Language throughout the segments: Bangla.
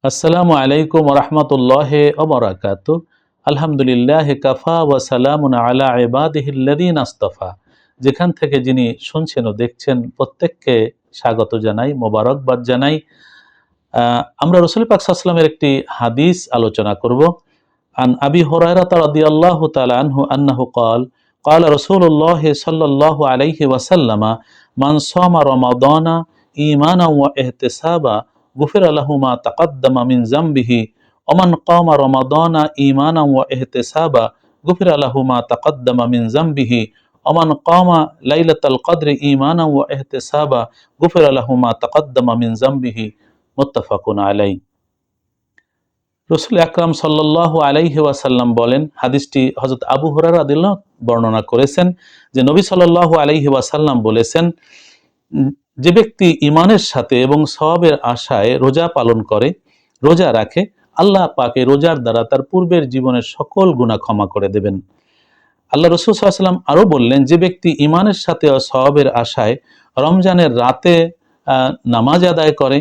আসসালামু আলাইকুম ওরহমতুল্লাহি ওয়া বারাকাতুহু। আলহামদুলিল্লাহি কাফা ওয়া সালামুন আলা ইবাদিহিল্লাযীনা আসতাফা। যেখান থেকে যিনি শুনছেন ও দেখছেন প্রত্যেককে স্বাগত জানাই, মোবারকবাদ জানাই। আমরা রাসূল পাক সাল্লাল্লাহু আলাইহি ওয়াসাল্লামের একটি হাদিস আলোচনা করব। আন আবি হুরায়রা রাদিয়াল্লাহু তাআলা আনহু আন্নাহু ক্বাল ক্বালা রাসূলুল্লাহ সাল্লাল্লাহু আলাইহি ওয়াসাল্লাম মান সামা রমাদানা ঈমানান ওয়া ইহতিসাবা গুফিরা লাহু মা তাকাদ্দামা মিন যামবিহি ওয়া মান কামা রমাদানা ঈমানান ওয়া ইহতিসাবা গুফিরা লাহু মা তাকাদ্দামা মিন যামবিহি ওয়া মান কামা লাইলাতাল কদরি ঈমানান ওয়া ইহতিসাবা গুফিরা লাহু মা তাকাদ্দামা মিন যামবিহি। মুত্তাফাকুন আলাইহি। রাসূল আকরাম সাল্লাল্লাহু আলাইহি ওয়াসাল্লাম বলেন, হাদিসটি হযরত আবু হুরায়রা রাদিয়াল্লাহু বর্ণনা করেছেন যে নবী সাল্লাল্লাহু আলাইহি ওয়াসাল্লাম বলেছেন, যে ব্যক্তি ঈমানের সাথে এবং সওয়াবের আশায় রোজা পালন করে, রোজা রাখে, আল্লাহ পাক এই রোজার দ্বারা তার পূর্বের জীবনের সকল গুনাহ ক্ষমা করে দেবেন। আল্লাহ রাসূল সাল্লাল্লাহু আলাইহি ওয়াসাল্লাম আরো বললেন, যে ব্যক্তি ঈমানের সাথে ও সওয়াবের আশায় রমজানের রাতে নামাজ আদায় করে,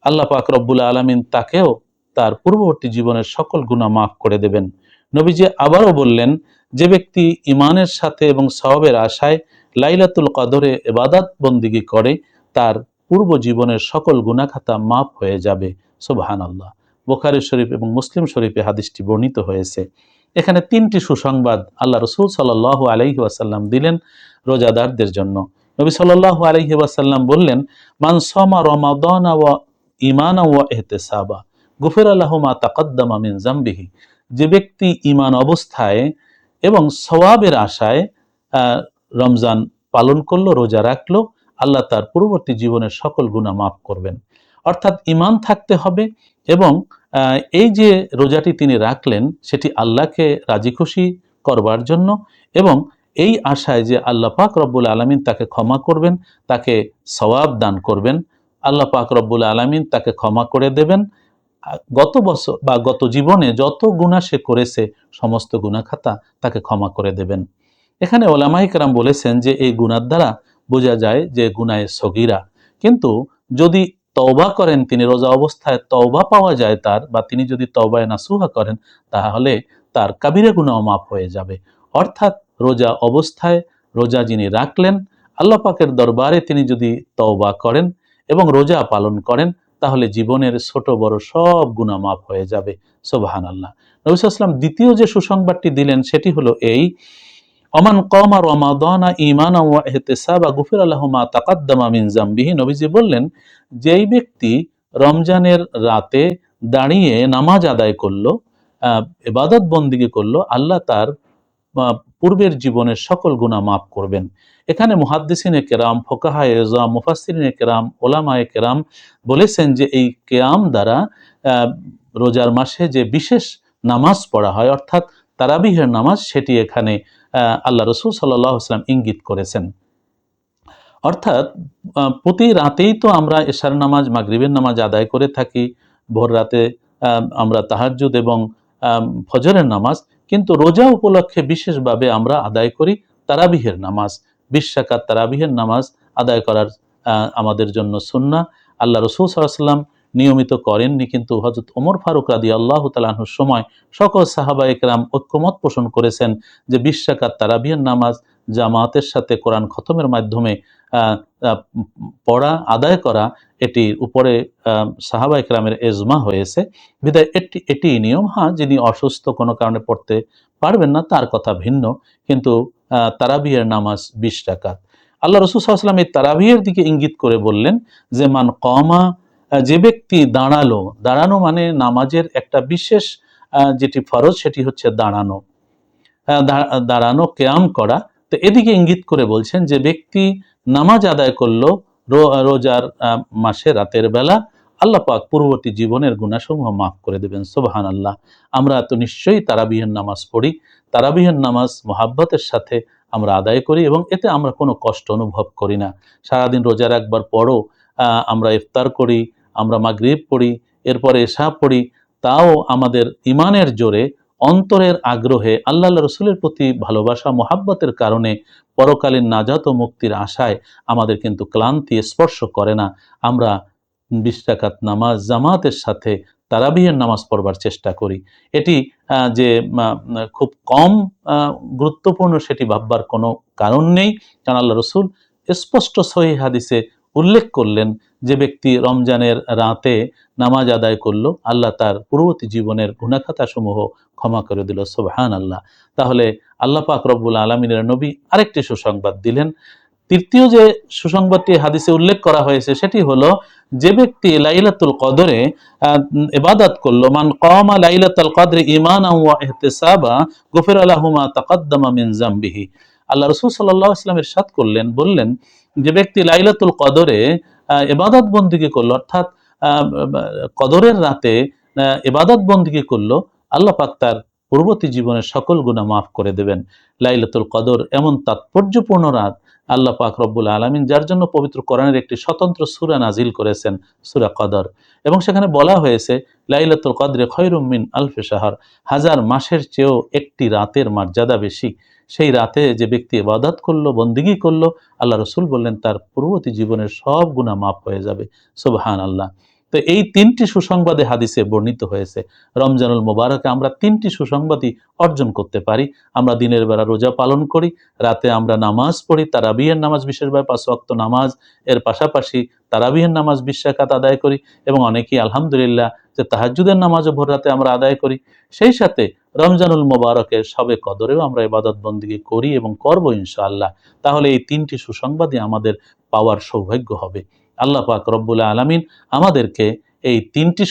আল্লাহ পাক রব্বুল আলামিন তাকেও তার পূর্ববর্তী জীবনের সকল গুনাহ মাফ করে দেবেন। নবীজি আবারও বললেন, যে ব্যক্তি ঈমানের সাথে এবং সওয়াবের আশায় লাইলাতুল কদরে ইবাদত বন্দেগী করে, তার পূর্ব জীবনের সকল গুনাহ খাতা মাফ হয়ে যাবে। সুবহানাল্লাহ। বুখারী শরীফ এবং মুসলিম শরীফে হাদিসটি বর্ণিত হয়েছে। এখানে তিনটি সুসংবাদ আল্লাহ রাসূল সাল্লাল্লাহু আলাইহি ওয়াসাল্লাম দিলেন রোজাদারদের জন্য। নবী সাল্লাল্লাহু আলাইহি ওয়াসাল্লাম বললেন, মান সামা রমাদানা ওয়া ঈমানান ওয়া ইহতিসাবা গুফিরা লাহু মা তাকাদ্দামা মিন যামবিহি। যে ব্যক্তি ঈমান অবস্থায় এবং সওয়াবের আশায় রমজান পালন করলো, রোজা রাখলো, আল্লাহ তার পূর্ববর্তী জীবনের সকল গুনাহ মাফ করবেন। অর্থাৎ ঈমান থাকতে হবে এবং এই যে রোজাটি তিনি রাখলেন সেটি আল্লাহকে রাজি খুশি করবার জন্য এবং এই আশায় যে আল্লাহ পাক রব্বুল আলামিন তাকে ক্ষমা করবেন, তাকে সওয়াব দান করবেন, আল্লাহ পাক রব্বুল আলামিন তাকে ক্ষমা করে দেবেন। গত বছর বা গত জীবনে যত গুনাহ সে করেছে সমস্ত গুনাহ খাতা তাকে ক্ষমা করে দেবেন। এখানে ওলামায়ে কেরাম বলেছেন যে এই গুনার দ্বারা বোঝা যায় যে গুনাহে সগীরা, কিন্তু যদি তওবা করেন, তিনি রোজা অবস্থায় তওবা পাওয়া যায় তার, বা তিনি যদি তওবায়ে নাসুহা করেন, তাহলে তার কাবিরা গুনাহ মাফ হয়ে যাবে। অর্থাৎ রোজা অবস্থায় রোজা যিনি রাখলেন, আল্লাহ পাকের দরবারে তিনি যদি তওবা করেন এবং রোজা পালন করেন, তাহলে জীবনের ছোট বড় সব গুনাহ মাফ হয়ে যাবে। সুবহানাল্লাহ। নবী সাল্লাল্লাহু আলাইহি ওয়াসাল্লাম দ্বিতীয় যে সুসংবাদটি দিলেন সেটি হলো এই, ওমান কামা রমাদানা ঈমানান ওয়া ইহতিসাবা গুফিরা লাহু মা তাকাদ্দামা মিন যামবিহি। নবীজি বললেন, যেই ব্যক্তি রমজানের রাতে দাঁড়িয়ে নামাজ আদায় করলো, ইবাদত বন্দেগী করলো, আল্লাহ তার পূর্বের জীবনের সকল গুনাহ মাফ করবেন। এখানে মুহাদ্দিসিনে কেরাম, ফুকাহায়ে ইজম, মুফাসসিরিনে কেরাম, উলামায়ে কেরাম বলেছেন যে এই কিয়াম দ্বারা রোজার মাসে যে বিশেষ নামাজ পড়া হয় অর্থাৎ তারাবিহের নামাজ, সেটি এখানে আল্লাহ রাসূল সাল্লাল্লাহু আলাইহি ওয়াসাল্লাম ইঙ্গিত করেছেন। অর্থাৎ প্রতি রাতেই তো আমরা এশার নামাজ, মাগরিবের নামাজ আদায় করে থাকি, ভোর রাতে আমরা তাহাজ্জুদ এবং ফজরের নামাজ, কিন্তু রোজা উপলক্ষে বিশেষভাবে আমরা আদায় করি তারাবিহের নামাজ। 20 রাকাত তারাবিহের নামাজ আদায় করার আমাদের জন্য সুন্নাহ। আল্লাহ রাসূল সাল্লাল্লাহু আলাইহি ওয়াসাল্লাম নিয়মিত করেননি, কিন্তু হযরত ওমর ফারুক রাদিয়াল্লাহু তাআলা আনহুর সময় সকল সাহাবায়ে কেরাম ঐক্যমত পোষণ করেছেন যে 20 রাকাত তারাবিহের নামাজ জামাতের সাথে কোরআন খতমের মাধ্যমে পড়া, আদায় করা, এটির উপরে সাহাবায়ে কেরামের ইজমা হয়েছে। বিধায় এটি নিয়ম। হ্যাঁ, যিনি অসুস্থ কোনো কারণে পড়তে পারবেন না তার কথা ভিন্ন, কিন্তু তারাবিহের নামাজ 20 রাকাত। আল্লাহ রাসূল সাল্লাল্লাহু আলাইহি ওয়াসাল্লাম এই তারাবিহের দিকে ইঙ্গিত করে বললেন যে মান কমা, যে ব্যক্তি দাঁড়ালো, দাঁড়ানো মানে নামাজের একটা বিশেষ যেটি ফরজ সেটি হচ্ছে দাঁড়ানো, দাঁড়ানো কিয়াম করা। তো এদিকে ইঙ্গিত করে বলছেন যে ব্যক্তি নামাজ আদায় করলো রোজার মাসে রাতের বেলা, আল্লাহ পাক পূর্ববর্তী জীবনের গুনাহসমূহ মাফ করে দেবেন। সুবহানাল্লাহ। আমরা তো নিশ্চয়ই তারাবিহের নামাজ পড়ি, তারাবিহের নামাজ মুহাব্বতের সাথে আমরা আদায় করি এবং এতে আমরা কোনো কষ্ট অনুভব করি না। সারাদিন রোজা রাখবার পরও আমরা ইফতার করি, আমরা মাগরিব পড়ি, এরপরে এশা পড়ি, তাও আমাদের ঈমানের জোরে, অন্তরের আগ্রহে, আল্লাহ রাসূলের প্রতি ভালোবাসা মুহাব্বতের কারণে, পরকালীন নাজাত ও মুক্তির আশায় আমাদের কিন্তু ক্লান্তি স্পর্শ করে না। আমরা 20 রাকাত নামাজ জামাতের সাথে তারাবিহের নামাজ পড়বার চেষ্টা করি। এটি যে খুব কম গুরুত্বপূর্ণ সেটি ভাববার কোনো কারণ নেই, কারণ আল্লাহ রসুল স্পষ্ট সহিহ হাদিসে উল্লেখ করলেন, যে ব্যক্তি রমজানের রাতে নামাজ আদায় করলো, আল্লাহ তার পূর্ববর্তী জীবনের গুনাহখাতাসমূহ ক্ষমা করে দিল। সুবহানাল্লাহ। তাহলে আল্লাহ পাক রব্বুল আলামিনের নবী আরেকটি সুসংবাদ দিলেন। তৃতীয় যে সুসংবাদটি হাদিসে উল্লেখ করা হয়েছে সেটি হলো, যে ব্যক্তি লাইলাতুল কদরে ইবাদত করলো, মান কামা লাইলাতুল কদরি ঈমানান ওয়া ইহতিসাবা গুফিরা লাহু মা তাকাদ্দামা মিন যামবিহি। আল্লাহ রাসূল সাল্লাল্লাহু আলাইহি ওয়াসাল্লাম ইরশাদ করলেন, বললেন, যে ব্যক্তি লাইলাতুল কদরে ইবাদত বন্দেগী করলো, অর্থাৎ কদরের রাতে ইবাদত বন্দেগী করলো, আল্লাহ পাক তার পূর্ববর্তী জীবনের সকল গুনাহ মাফ করে দেবেন। লাইলাতুল কদর এমন তাৎপর্যপূর্ণ রাত, আল্লাহ পাক রব্বুল আলামিন যার জন্য পবিত্র কোরআনের একটি স্বতন্ত্র সূরা নাজিল করেছেন, সূরা কদর, এবং সেখানে বলা হয়েছে লাইলাতুল কদরে খয়রুম মিন আলফি শাহর, হাজার মাসের চেয়েও একটি রাতের মর্যাদা বেশি। সেই রাতে যে ব্যক্তি ইবাদত করলো, বন্দেগী করলো, আল্লাহ রসুল বললেন তার পূর্ববর্তী জীবনের সব গুনাহ মাফ হয়ে যাবে। সুবহানাল্লাহ। তো এই তিনটি সুসংবাদে হাদিসে বর্ণিত হয়েছে। রমজানুল মুবারকে আমরা তিনটি সুসংবাদই অর্জন করতে পারি। আমরা দিনের বেলা রোজা পালন করি, রাতে আমরা নামাজ পড়ি, তারাবিহের নামাজ, বিশেষভাবে 5 ওয়াক্ত নামাজ, এর পাশাপাশি তারাবিহের নামাজ 20 রাকাত আদায় করি, এবং অনেকেই আলহামদুলিল্লাহ যে তাহাজ্জুদের নামাজও ভোর রাতে আমরা আদায় করি। সেই সাথে রমজানুল মুবারকের শবে কদরেও আমরা ইবাদত বন্দেগী করি এবং করব ইনশাআল্লাহ। তাহলে এই তিনটি সুসংবাদই আমাদের পাওয়ার সৌভাগ্য হবে। আল্লাহ পাক রব্বুল আলামিন আমাদেরকে এই তিনটি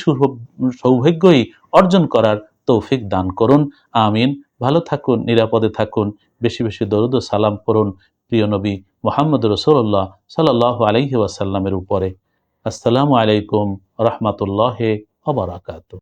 সৌভাগ্যই অর্জন করার তৌফিক দান করুন। আমিন। ভালো থাকুন, নিরাপদে থাকুন, বেশি বেশি দরুদ ও সালাম করুন প্রিয় নবী মুহাম্মদ রাসূলুল্লাহ সাল্লাল্লাহু আলাইহি ওয়াসাল্লামের উপরে। আসসালামু আলাইকুম রাহমাতুল্লাহি ওয়া বারাকাতুহু।